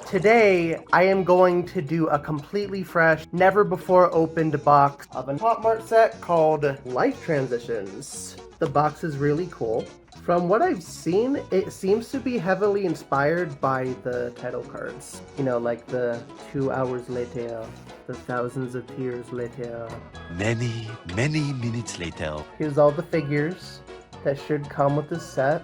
Today, I am going to do a completely fresh, never before opened box of a Pop-Mart set called Life Transitions. The box is really cool. From what I've seen, it seems to be heavily inspired by the title cards. You know, like the 2 hours later, the thousands of tears later. Many minutes later. Here's all the figures that should come with the set.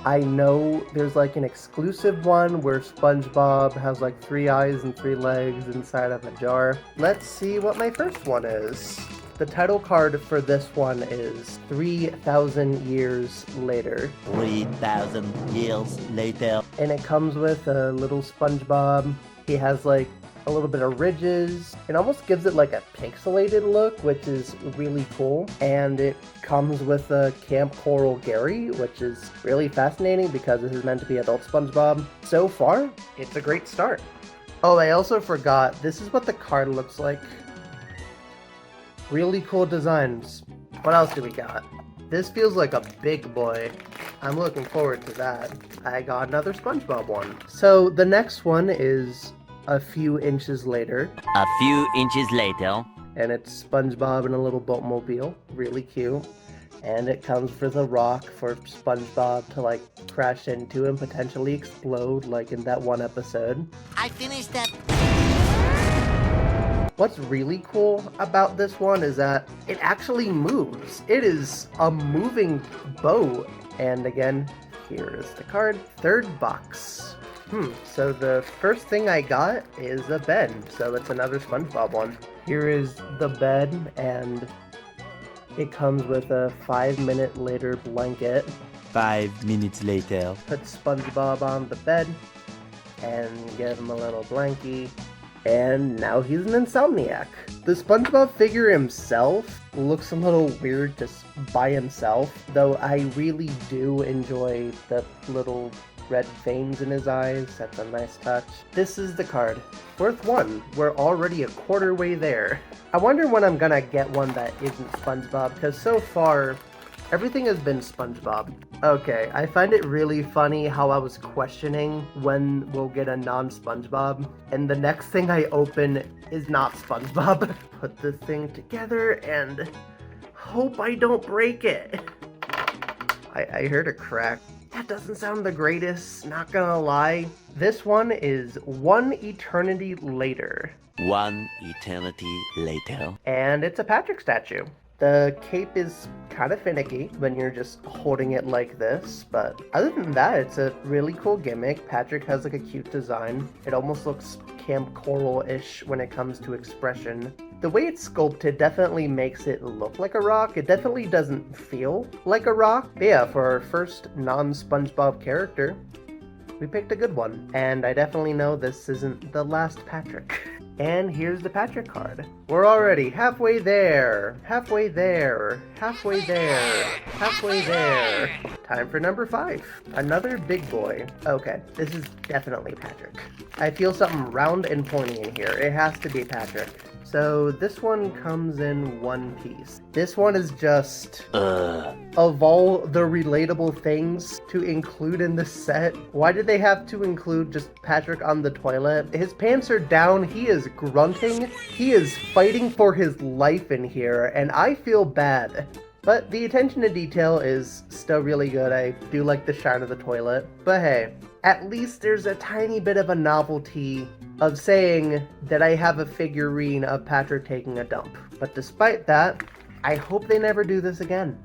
I know there's like an exclusive one where SpongeBob has like 3 eyes and 3 legs inside of a jar. Let's see what my first one is. The title card for this one is 3,000 years later. 3,000 years later. And it comes with a little SpongeBob. He has like a little bit of ridges. It almost gives it like a pixelated look, which is really cool. And it comes with a Camp Coral Gary, which is really fascinating because this is meant to be adult SpongeBob. So far, it's a great start. Oh, I also forgot, this is what the card looks like. Really cool designs. What else do we got? This feels like a big boy. I'm looking forward to that. I got another SpongeBob one. So the next one is a few inches later. A few inches later. And it's SpongeBob in a little boatmobile. Really cute. And it comes with a rock for SpongeBob to like crash into and potentially explode like in that one episode. I finished that. What's really cool about this one is that it actually moves. It is a moving boat. And again, here is the card. Third box. So the first thing I got is a bed. So it's another SpongeBob one. Here is the bed, and it comes with a 5-minute later blanket. 5 minutes later. Put SpongeBob on the bed and give him a little blankie. And now he's an insomniac. The SpongeBob figure himself looks a little weird just by himself, though I really do enjoy the little red veins in his eyes. That's a nice touch. This is the card. Fourth one. We're already a quarter way there. I wonder when I'm gonna get one that isn't SpongeBob, because so far, everything has been SpongeBob. Okay, I find it really funny how I was questioning when we'll get a non-SpongeBob, and the next thing I open is not SpongeBob. Put this thing together and hope I don't break it. I heard a crack. That doesn't sound the greatest, not gonna lie. This one is 1 eternity later. 1 eternity later. And it's a Patrick statue. The cape is kind of finicky when you're just holding it like this, but other than that, it's a really cool gimmick. Patrick has like a cute design. It almost looks Camp Coral-ish when it comes to expression. The way it's sculpted definitely makes it look like a rock. It definitely doesn't feel like a rock. But yeah, for our first non-SpongeBob character, we picked a good one. And I definitely know this isn't the last Patrick. And here's the Patrick card. We're already halfway there, halfway there, halfway there, halfway there. Time for number 5. Another big boy. Okay, this is definitely Patrick. I feel something round and pointy in here. It has to be Patrick. So this one comes in one piece. This one is just, of all the relatable things to include in this set, why did they have to include just Patrick on the toilet? His pants are down, he is grunting, he is fighting for his life in here, and I feel bad. But the attention to detail is still really good. I do like the shine of the toilet. But hey, at least there's a tiny bit of a novelty of saying that I have a figurine of Patrick taking a dump. But despite that, I hope they never do this again.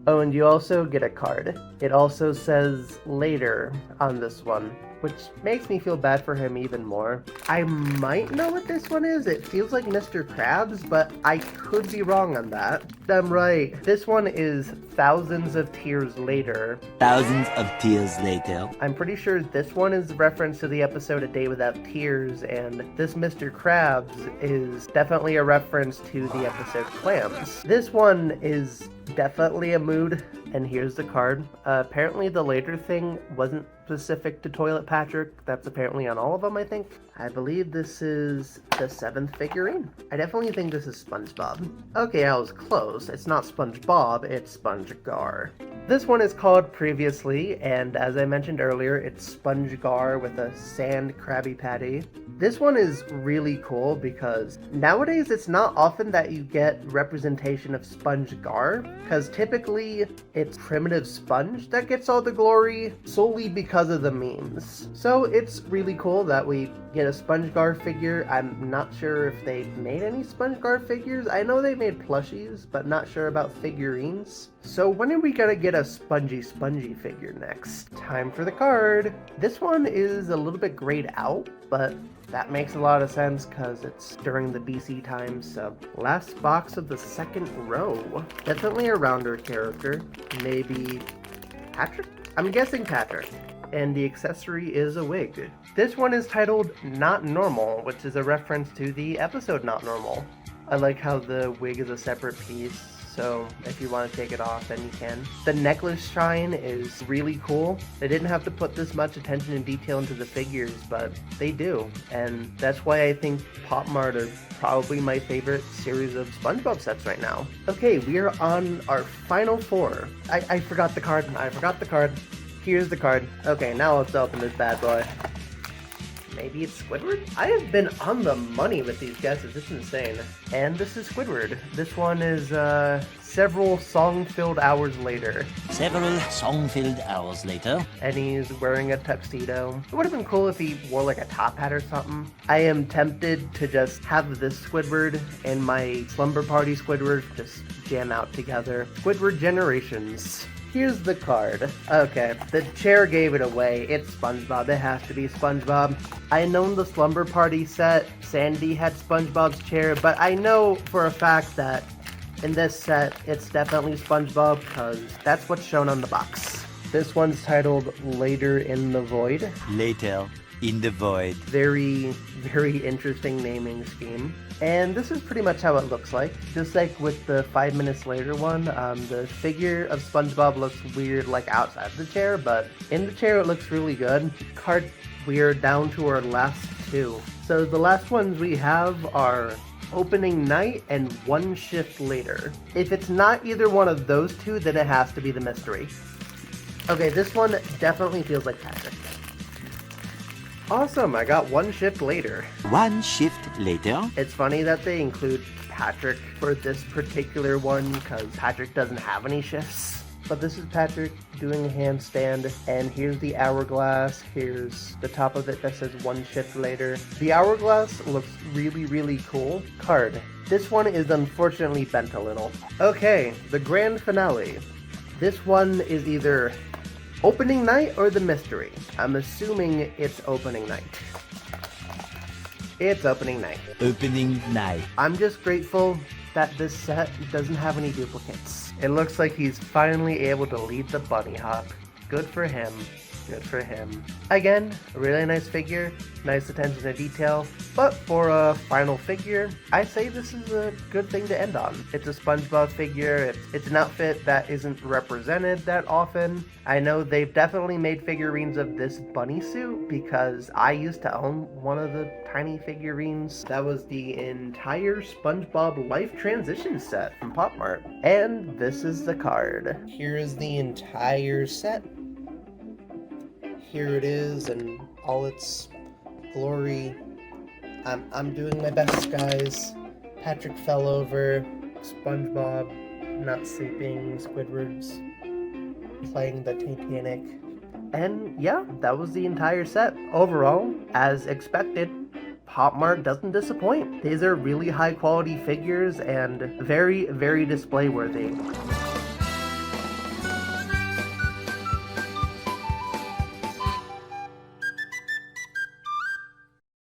Oh, and you also get a card. It also says later on this one, which makes me feel bad for him even more. I might know what this one is. It feels like Mr. Krabs, but I could be wrong on that. I'm right. This one is Thousands of Tears Later. Thousands of tears later. I'm pretty sure this one is a reference to the episode A Day Without Tears, and this Mr. Krabs is definitely a reference to the episode Clams. This one is definitely a mood, and here's the card. Apparently the later thing wasn't specific to Toilet Patrick. That's apparently on all of them, I think. I believe this is the 7th figurine. I definitely think this is SpongeBob. Okay, I was close. It's not SpongeBob, it's SpongeGar. This one is called Previously, and as I mentioned earlier, it's SpongeGar with a sand Krabby Patty. This one is really cool because nowadays it's not often that you get representation of SpongeGar, because typically it's Primitive Sponge that gets all the glory solely because of the memes. So it's really cool that we get a SpongeGar figure. I'm not sure if they made any SpongeGar figures. I know they made plushies, but not sure about figurines. So when are we gonna get a Spongy figure next? Time for the card. This one is a little bit grayed out, but that makes a lot of sense because it's during the BC times. So last box of the second row. Definitely a rounder character. Maybe Patrick? I'm guessing Patrick. And the accessory is a wig. This one is titled Not Normal, which is a reference to the episode Not Normal. I like how the wig is a separate piece, so if you want to take it off, then you can. The necklace shine is really cool. They didn't have to put this much attention and detail into the figures, but they do. And that's why I think Pop-Mart are probably my favorite series of SpongeBob sets right now. Okay, we are on our final 4. I forgot the card. Here's the card. Okay, now let's open this bad boy. Maybe it's Squidward? I have been on the money with these guesses. It's insane. And this is Squidward. This one is several song-filled hours later. And he's wearing a tuxedo. It would have been cool if he wore like a top hat or something. I am tempted to just have this Squidward and my Slumber Party Squidward just jam out together. Squidward Generations. Here's the card. Okay, the chair gave it away. It's SpongeBob. It has to be SpongeBob. I know the Slumber Party set, Sandy had SpongeBob's chair, but I know for a fact that in this set, it's definitely SpongeBob because that's what's shown on the box. This one's titled Later in the Void. Later in the Void. Very, very interesting naming scheme. And this is pretty much how it looks like. Just like with the 5 minutes later one, the figure of SpongeBob looks weird like outside the chair, but in the chair it looks really good. Card, we are down to our last 2. So the last ones we have are Opening Night and One Shift Later. If it's not either one of those 2, then it has to be the mystery. Okay, this one definitely feels like Patrick. Awesome, I got One Shift Later. One shift later. It's funny that they include Patrick for this particular one because Patrick doesn't have any shifts. But this is Patrick doing a handstand, and here's the hourglass. Here's the top of it that says One Shift Later. The hourglass looks really, really cool. Card. This one is unfortunately bent a little. Okay, the grand finale. This one is either Opening Night or the mystery. I'm assuming it's Opening Night. It's Opening Night. Opening night. I'm just grateful that this set doesn't have any duplicates. It looks like he's finally able to lead the bunny hop. Good for him. Good for him. Again, a really nice figure, nice attention to detail, but for a final figure, I say this is a good thing to end on. It's a SpongeBob figure, it's an outfit that isn't represented that often. I know they've definitely made figurines of this bunny suit because I used to own one of the tiny figurines. That was the entire SpongeBob Life Transition set from Pop-Mart. And this is the card. Here is the entire set. Here it is in all its glory. I'm doing my best, guys. Patrick fell over. SpongeBob not sleeping. Squidward's playing the Titanic. And yeah, that was the entire set. Overall, as expected, Pop-Mart doesn't disappoint. These are really high quality figures and very, very display worthy.